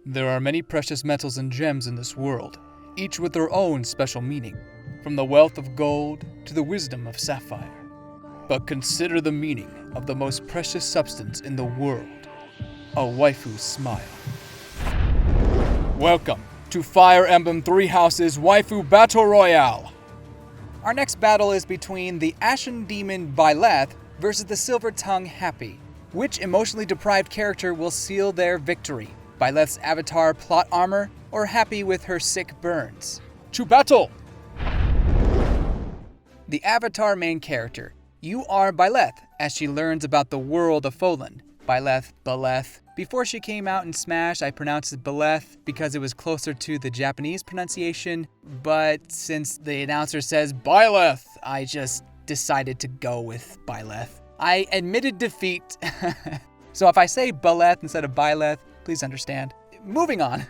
There are many precious metals and gems in this world, each with their own special meaning, from the wealth of gold to the wisdom of sapphire. But consider the meaning of the most precious substance in the world, a waifu's smile. Welcome to Fire Emblem 3 Houses Waifu Battle Royale. Our next battle is between the ashen demon Byleth versus the silver tongue Hapi. Which emotionally deprived character will seal their victory? Byleth's avatar plot armor, or Hapi with her sick burns? To battle! The avatar main character. You are Byleth, as she learns about the world of Folan. Byleth. Before she came out in Smash, I pronounced it Byleth because it was closer to the Japanese pronunciation, but since the announcer says Byleth, I just decided to go with Byleth. I admitted defeat, so if I say Byleth instead of Byleth, please understand. Moving on.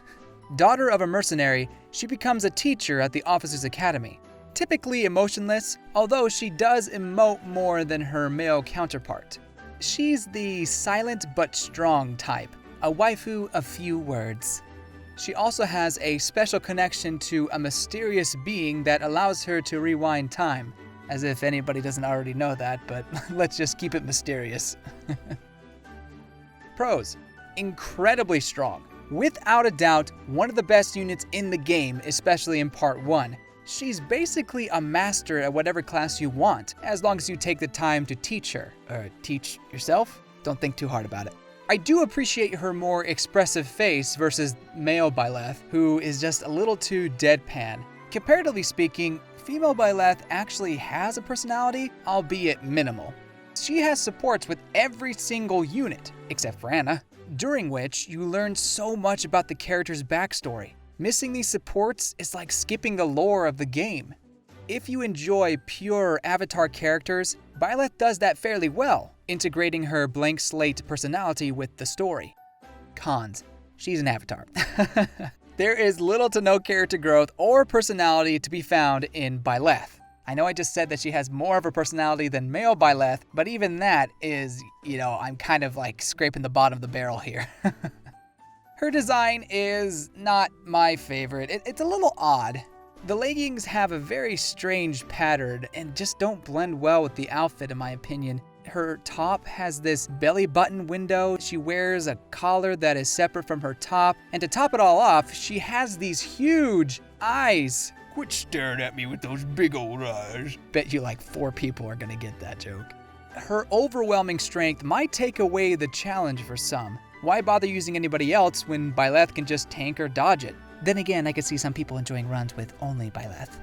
Daughter of a mercenary, she becomes a teacher at the Officers' Academy. Typically emotionless, although she does emote more than her male counterpart. She's the silent but strong type, a waifu of few words. She also has a special connection to a mysterious being that allows her to rewind time. As if anybody doesn't already know that, but let's just keep it mysterious. Pros. Incredibly strong. Without a doubt, one of the best units in the game, especially in Part 1. She's basically a master at whatever class you want, as long as you take the time to teach her. Or teach yourself? Don't think too hard about it. I do appreciate her more expressive face versus male Byleth, who is just a little too deadpan. Comparatively speaking, female Byleth actually has a personality, albeit minimal. She has supports with every single unit, except for Anna, during which you learn so much about the character's backstory. Missing these supports is like skipping the lore of the game. If you enjoy pure avatar characters, Byleth does that fairly well, integrating her blank slate personality with the story. Cons. She's an avatar. There is little to no character growth or personality to be found in Byleth. I know I just said that she has more of a personality than male Byleth, but even that is, I'm kind of like scraping the bottom of the barrel here. Her design is not my favorite. It's a little odd. The leggings have a very strange pattern and just don't blend well with the outfit in my opinion. Her top has this belly button window. She wears a collar that is separate from her top. And to top it all off, she has these huge eyes. Quit staring at me with those big old eyes. Bet you like 4 people are gonna get that joke. Her overwhelming strength might take away the challenge for some. Why bother using anybody else when Byleth can just tank or dodge it? Then again, I could see some people enjoying runs with only Byleth.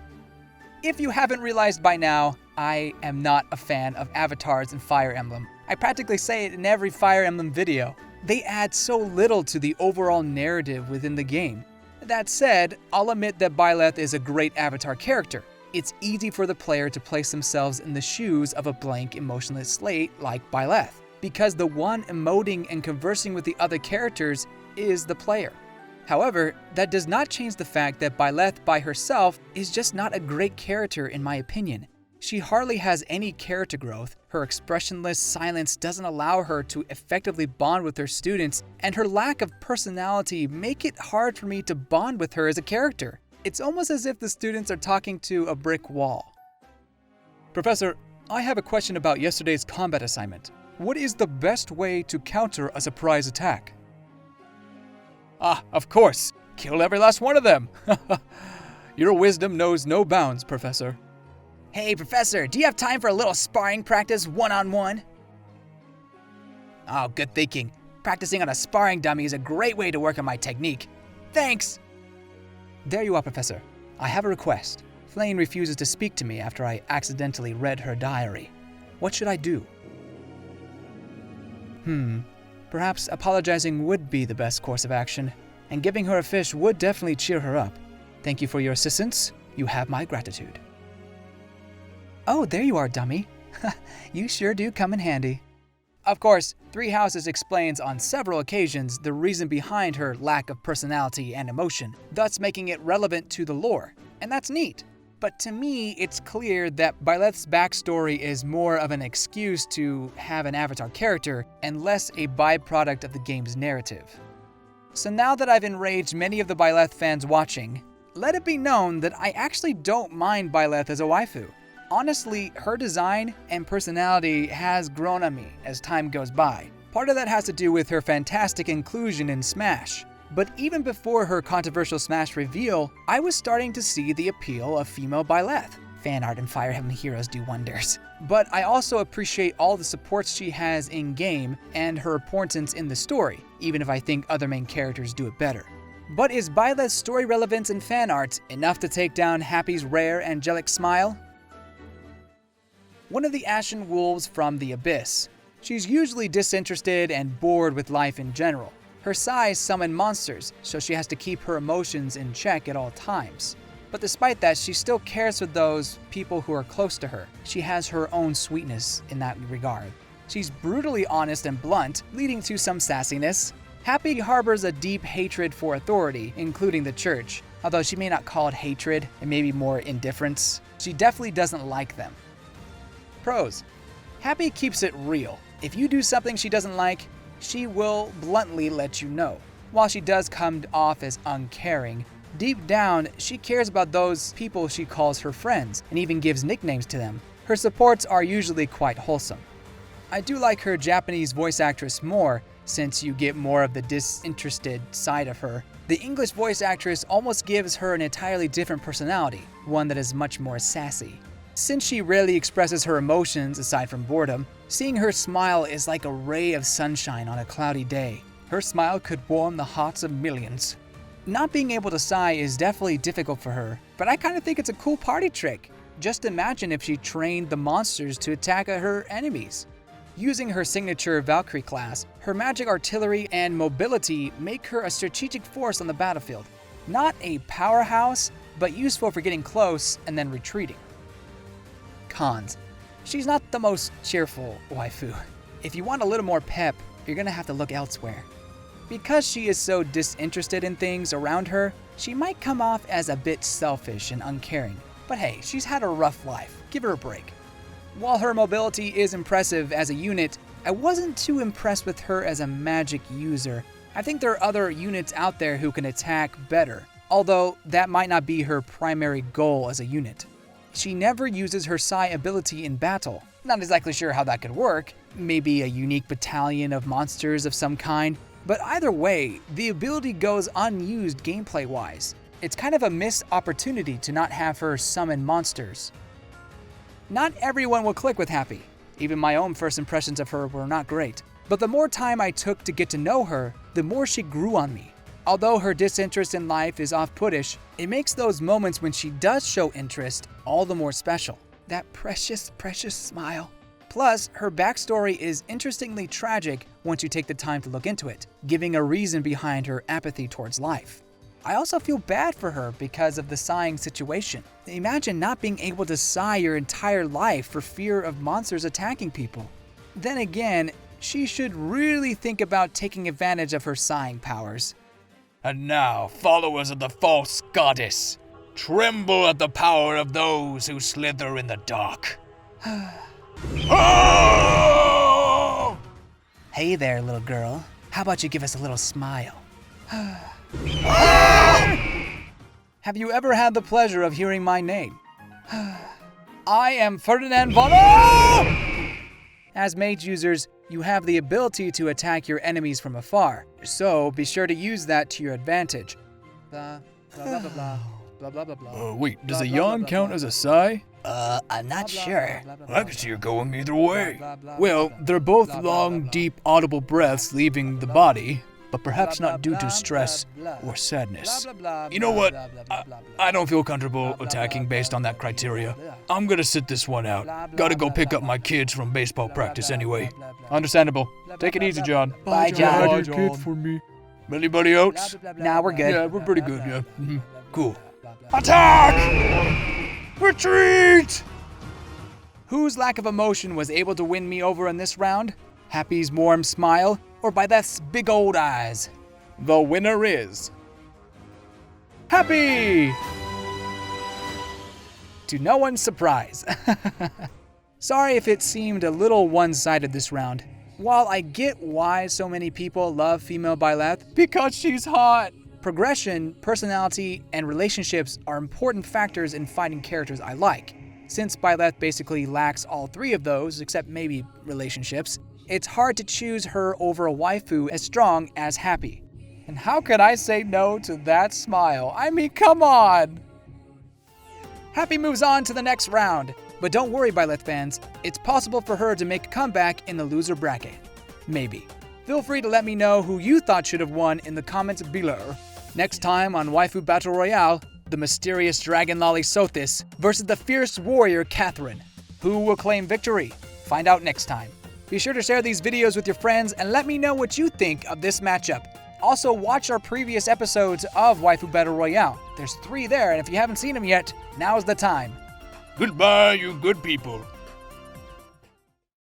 If you haven't realized by now, I am not a fan of avatars in Fire Emblem. I practically say it in every Fire Emblem video. They add so little to the overall narrative within the game. That said, I'll admit that Byleth is a great avatar character. It's easy for the player to place themselves in the shoes of a blank, emotionless slate like Byleth, because the one emoting and conversing with the other characters is the player. However, that does not change the fact that Byleth by herself is just not a great character in my opinion. She hardly has any character growth, her expressionless silence doesn't allow her to effectively bond with her students, and her lack of personality make it hard for me to bond with her as a character. It's almost as if the students are talking to a brick wall. Professor, I have a question about yesterday's combat assignment. What is the best way to counter a surprise attack? Ah, of course. Kill every last one of them. Your wisdom knows no bounds, Professor. Hey, Professor, do you have time for a little sparring practice one-on-one? Oh, good thinking. Practicing on a sparring dummy is a great way to work on my technique. Thanks! There you are, Professor. I have a request. Flame refuses to speak to me after I accidentally read her diary. What should I do? Perhaps apologizing would be the best course of action, and giving her a fish would definitely cheer her up. Thank you for your assistance. You have my gratitude. Oh, there you are, dummy. You sure do come in handy. Of course, 3 Houses explains on several occasions the reason behind her lack of personality and emotion, thus making it relevant to the lore, and that's neat. But to me, it's clear that Byleth's backstory is more of an excuse to have an avatar character and less a byproduct of the game's narrative. So now that I've enraged many of the Byleth fans watching, let it be known that I actually don't mind Byleth as a waifu. Honestly, her design and personality has grown on me as time goes by. Part of that has to do with her fantastic inclusion in Smash. But even before her controversial Smash reveal, I was starting to see the appeal of female Byleth. Fan art and Fire Emblem heroes do wonders. But I also appreciate all the supports she has in-game and her importance in the story, even if I think other main characters do it better. But is Byleth's story relevance in fan art enough to take down Hapi's rare angelic smile? One of the Ashen Wolves from the Abyss. She's usually disinterested and bored with life in general. Her size summon monsters, so she has to keep her emotions in check at all times. But despite that, she still cares for those people who are close to her. She has her own sweetness in that regard. She's brutally honest and blunt, leading to some sassiness. Hapi harbors a deep hatred for authority, including the church. Although she may not call it hatred, and maybe more indifference. She definitely doesn't like them. Pros. Hapi keeps it real. If you do something she doesn't like, she will bluntly let you know. While she does come off as uncaring, deep down, she cares about those people she calls her friends, and even gives nicknames to them. Her supports are usually quite wholesome. I do like her Japanese voice actress more, since you get more of the disinterested side of her. The English voice actress almost gives her an entirely different personality, one that is much more sassy. Since she rarely expresses her emotions aside from boredom, seeing her smile is like a ray of sunshine on a cloudy day. Her smile could warm the hearts of millions. Not being able to sigh is definitely difficult for her, but I kind of think it's a cool party trick. Just imagine if she trained the monsters to attack her enemies. Using her signature Valkyrie class, her magic artillery and mobility make her a strategic force on the battlefield. Not a powerhouse, but useful for getting close and then retreating. Cons. She's not the most cheerful waifu. If you want a little more pep, you're gonna have to look elsewhere. Because she is so disinterested in things around her, she might come off as a bit selfish and uncaring. But hey, she's had a rough life. Give her a break. While her mobility is impressive as a unit, I wasn't too impressed with her as a magic user. I think there are other units out there who can attack better, although that might not be her primary goal as a unit. She never uses her Psi ability in battle. Not exactly sure how that could work. Maybe a unique battalion of monsters of some kind. But either way, the ability goes unused gameplay-wise. It's kind of a missed opportunity to not have her summon monsters. Not everyone will click with Hapi. Even my own first impressions of her were not great. But the more time I took to get to know her, the more she grew on me. Although her disinterest in life is off-puttish, it makes those moments when she does show interest all the more special. That precious, precious smile. Plus, her backstory is interestingly tragic once you take the time to look into it, giving a reason behind her apathy towards life. I also feel bad for her because of the sighing situation. Imagine not being able to sigh your entire life for fear of monsters attacking people. Then again, she should really think about taking advantage of her sighing powers. And now, followers of the false goddess, tremble at the power of those who slither in the dark. Oh! Hey there, little girl. How about you give us a little smile? Have you ever had the pleasure of hearing my name? I am Ferdinand von... As mage users, you have the ability to attack your enemies from afar, so be sure to use that to your advantage. Blah, blah, blah, blah, blah, blah, blah, blah. Wait, does a yawn count as a sigh? I'm not sure. I can see it going either way. Well, they're both long, deep, audible breaths leaving the body, but perhaps not due to stress or sadness. You know what? I don't feel comfortable attacking based on that criteria. I'm gonna sit this one out. Gotta go pick up my kids from baseball practice anyway. Understandable. Take it easy, John. Bye, John. Hide your kid for me. Anybody else? Nah, we're good. Yeah, we're pretty good, yeah. Cool. Attack! Retreat! Whose lack of emotion was able to win me over in this round? Hapi's warm smile, or Byleth's big old eyes? The winner is... Hapi! To no one's surprise. Sorry if it seemed a little one-sided this round. While I get why so many people love female Byleth, Because she's hot. progression, personality, and relationships are important factors in finding characters I like. Since Byleth basically lacks all three of those, except maybe relationships, it's hard to choose her over a waifu as strong as Hapi. And how could I say no to that smile? I mean, come on! Hapi moves on to the next round. But don't worry, Byleth fans, it's possible for her to make a comeback in the loser bracket. Maybe. Feel free to let me know who you thought should have won in the comments below. Next time on Waifu Battle Royale, the mysterious dragon lolly Sothis versus the fierce warrior Catherine. Who will claim victory? Find out next time. Be sure to share these videos with your friends and let me know what you think of this matchup. Also, watch our previous episodes of Waifu Battle Royale. There's 3 there, and if you haven't seen them yet, now's the time. Goodbye, you good people.